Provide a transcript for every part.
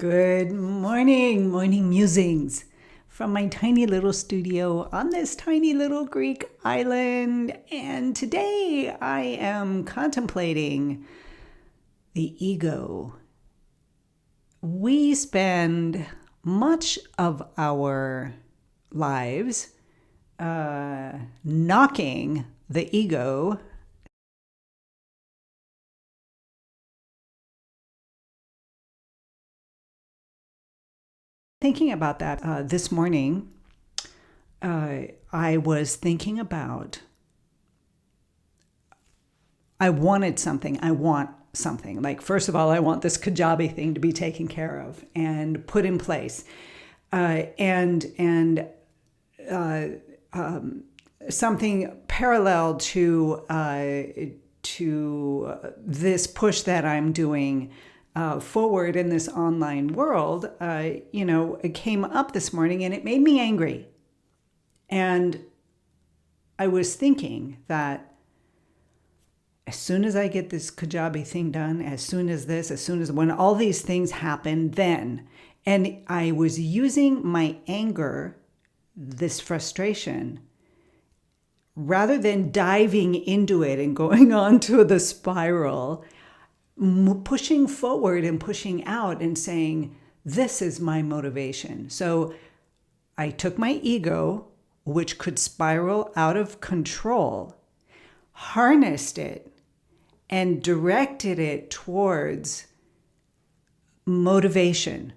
Good morning, morning musings from my tiny little studio on this tiny little Greek island. And today I am contemplating the ego. We spend much of our lives knocking the ego thinking about that this morning. I was thinking about I want something. Like, first of all, I want this Kajabi thing to be taken care of and put in place. And something parallel to this push that I'm doing forward in this online world, it came up this morning and it made me angry. And I was thinking that as soon as I get this Kajabi thing done, as soon as when all these things happen, then, and I was using my anger, this frustration, rather than diving into it and going on to the spiral, pushing forward and pushing out and saying, this is my motivation. So I took my ego, which could spiral out of control, harnessed it, and directed it towards motivation,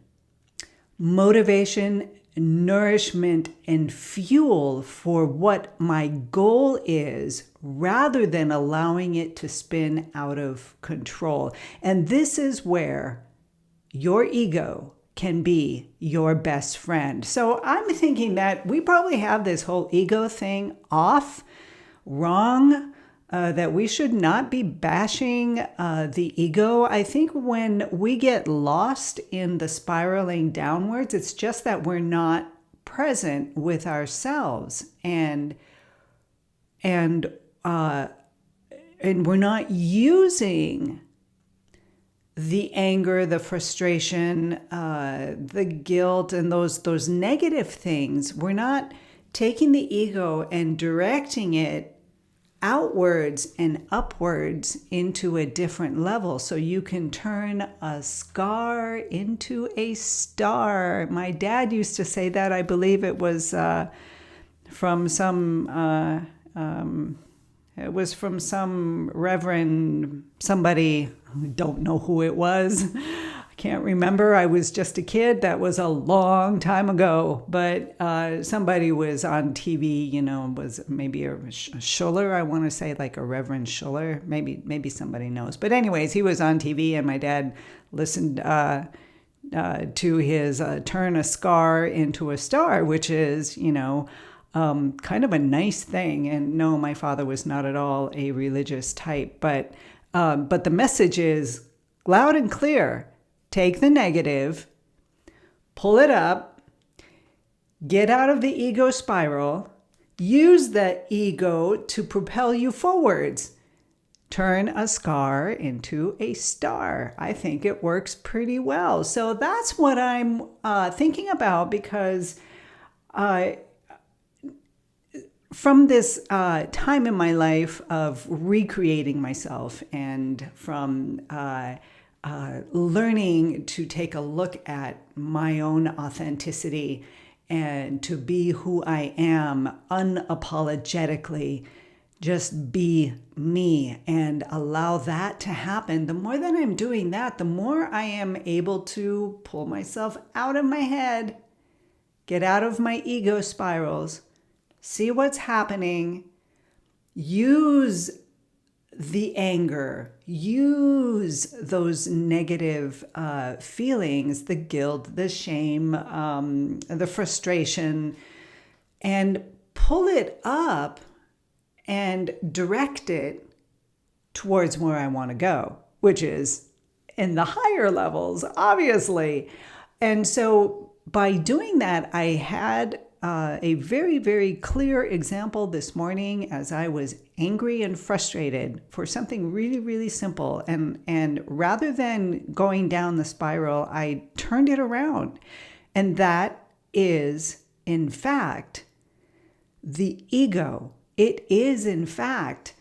nourishment, and fuel for what my goal is, rather than allowing it to spin out of control. And this is where your ego can be your best friend. So I'm thinking that we probably have this whole ego thing wrong, that we should not be bashing the ego. I think when we get lost in the spiraling downwards, it's just that we're not present with ourselves, and we're not using the anger, the frustration, the guilt, and those negative things. We're not taking the ego and directing it outwards and upwards into a different level, so you can turn a scar into a star. My dad used to say that. I believe it was from some reverend, somebody, I don't know who it was. I can't remember. I was just a kid. That was a long time ago. But somebody was on TV, was maybe a Schuller. I want to say like a Reverend Schuller. Maybe somebody knows. But anyways, he was on TV, and my dad listened to his turn a scar into a star, which is, kind of a nice thing. And no, my father was not at all a religious type. But the message is loud and clear. Take the negative, pull it up, get out of the ego spiral, use the ego to propel you forwards. Turn a scar into a star. I think it works pretty well. So that's what I'm thinking about, because from this time in my life of recreating myself, and from learning to take a look at my own authenticity and to be who I am unapologetically, just be me and allow that to happen. The more that I'm doing that, the more I am able to pull myself out of my head, get out of my ego spirals, see what's happening, use the anger, use those negative feelings, the guilt, the shame, the frustration, and pull it up and direct it towards where I want to go, which is in the higher levels, obviously. And so by doing that, I had a very, very clear example this morning as I was angry and frustrated for something really, really simple. And rather than going down the spiral, I turned it around. And that is, in fact, the ego. It is, in fact,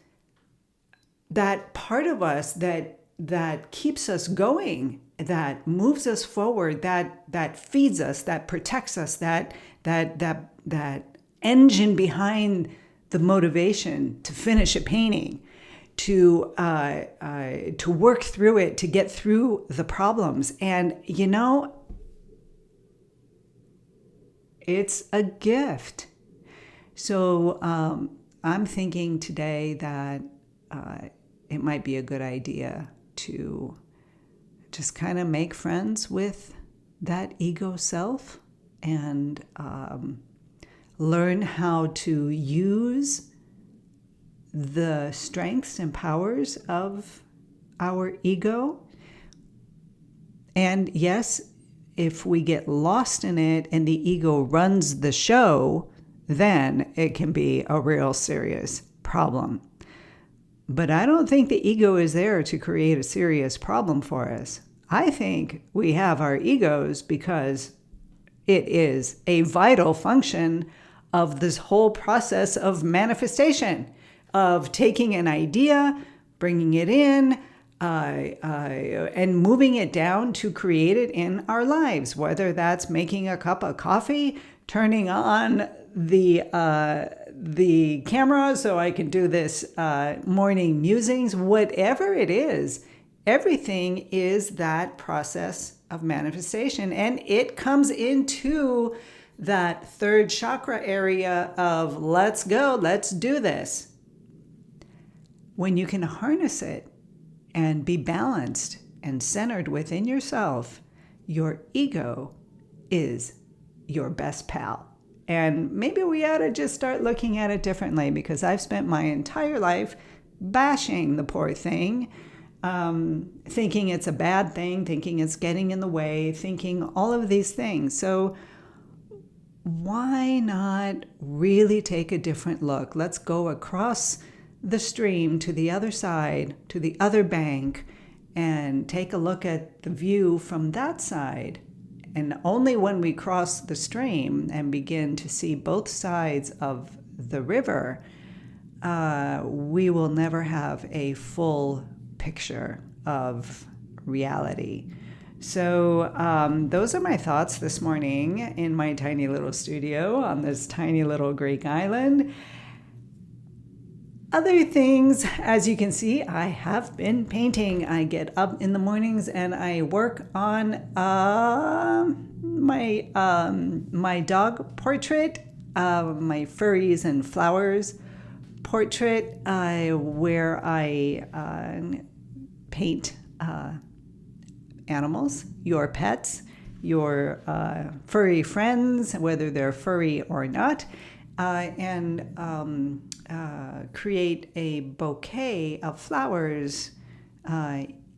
that part of us that keeps us going, that moves us forward, that feeds us, that protects us, that engine behind the motivation to finish a painting, to work through it, to get through the problems. And it's a gift. So I'm thinking today that it might be a good idea to just kind of make friends with that ego self and learn how to use the strengths and powers of our ego. And yes, if we get lost in it and the ego runs the show, then it can be a real serious problem. But I don't think the ego is there to create a serious problem for us. I think we have our egos because it is a vital function of this whole process of manifestation, of taking an idea, bringing it in, and moving it down to create it in our lives, whether that's making a cup of coffee, turning on the camera so I can do this morning musings, whatever it is, everything is that process of manifestation. And it comes into that third chakra area of let's go, let's do this. When you can harness it and be balanced and centered within yourself, your ego is your best pal. And maybe we ought to just start looking at it differently, because I've spent my entire life bashing the poor thing, thinking it's a bad thing, thinking it's getting in the way, thinking all of these things. So why not really take a different look? Let's go across the stream to the other side, to the other bank, and take a look at the view from that side. And only when we cross the stream and begin to see both sides of the river, we will never have a full picture of reality. So those are my thoughts this morning in my tiny little studio on this tiny little Greek island. Other things, as you can see, I have been painting. I get up in the mornings and I work on my dog portrait, my furries and flowers portrait, where I paint animals, your pets, your furry friends, whether they're furry or not, and create a bouquet of flowers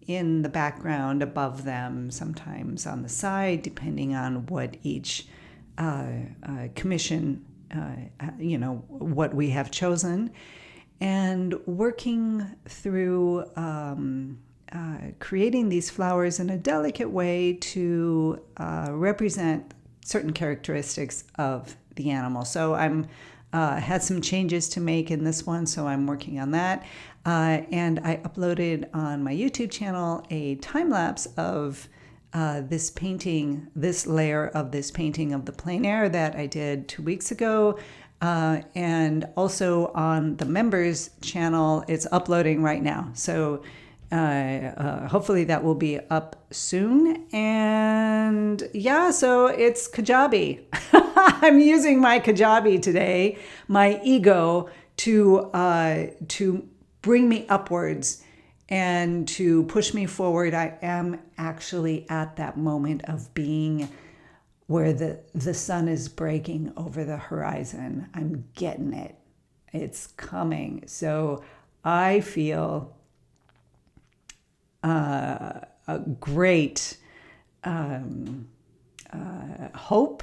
in the background above them, sometimes on the side, depending on what each commission, what we have chosen, and working through creating these flowers in a delicate way to represent certain characteristics of the animal. So I'm had some changes to make in this one, so I'm working on that. And I uploaded on my YouTube channel a time lapse of this painting, this layer of this painting of the plein air that I did 2 weeks ago. And also on the members channel, it's uploading right now. So hopefully that will be up soon. And yeah, so it's Kajabi. I'm using my Kajabi today, my ego, to bring me upwards and to push me forward. I am actually at that moment of being where the sun is breaking over the horizon. I'm getting it. It's coming. So I feel a great hope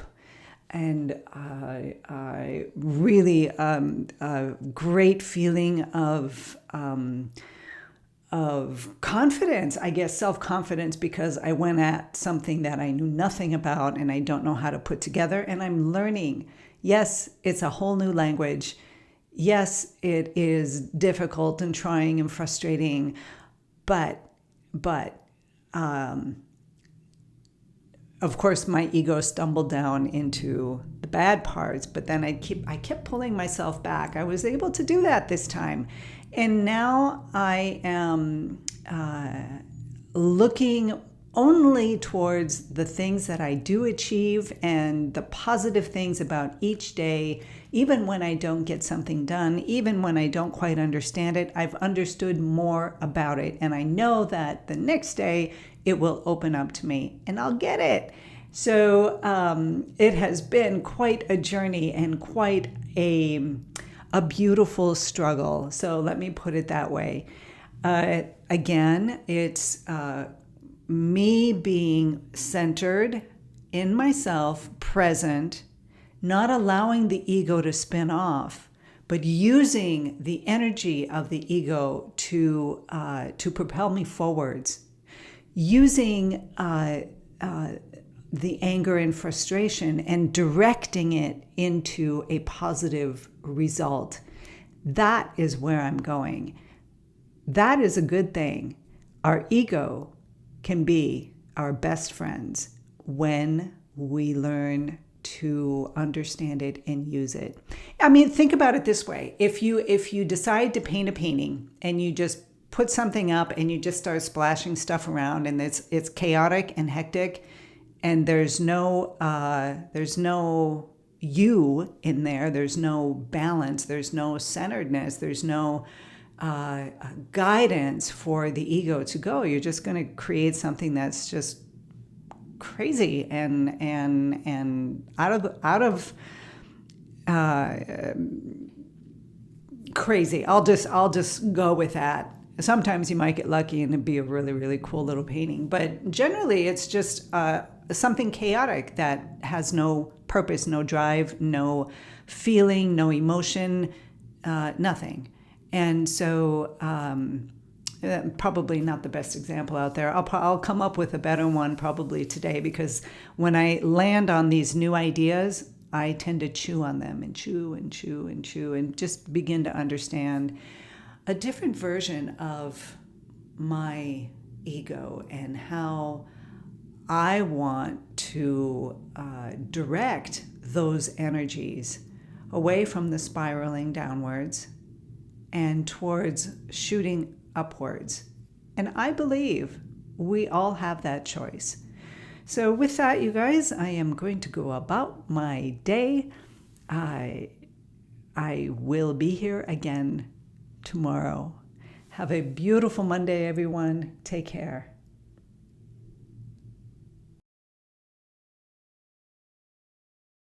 really a great feeling of confidence, I guess, self-confidence, because I went at something that I knew nothing about and I don't know how to put together, and I'm learning. Yes, it's a whole new language. Yes, it is difficult and trying and frustrating, but of course my ego stumbled down into the bad parts, but then I kept pulling myself back. I was able to do that this time. And now I am looking only towards the things that I do achieve and the positive things about each day, even when I don't get something done, even when I don't quite understand it. I've understood more about it, and I know that the next day it will open up to me and I'll get it. So it has been quite a journey and quite a beautiful struggle. So let me put it that way. Again, it's me being centered in myself, present, not allowing the ego to spin off, but using the energy of the ego to propel me forwards, using the anger and frustration and directing it into a positive result. That is where I'm going. That is a good thing. Our ego can be our best friends when we learn to understand it and use it. I mean, think about it this way. If you decide to paint a painting and you just put something up and you just start splashing stuff around and it's chaotic and hectic, and there's no you in there, there's no balance, there's no centeredness, there's no guidance for the ego to go. You're just going to create something that's just crazy and out of crazy. I'll just go with that. Sometimes you might get lucky and it'd be a really, really cool little painting, but generally it's just something chaotic that has no purpose, no drive, no feeling, no emotion, nothing. And so probably not the best example out there. I'll come up with a better one probably today, because when I land on these new ideas, I tend to chew on them and chew and chew and chew and just begin to understand a different version of my ego and how I want to direct those energies away from the spiraling downwards and towards shooting upwards. And I believe we all have that choice. So with that, you guys, I am going to go about my day. I will be here again tomorrow. Have a beautiful Monday, everyone. Take care.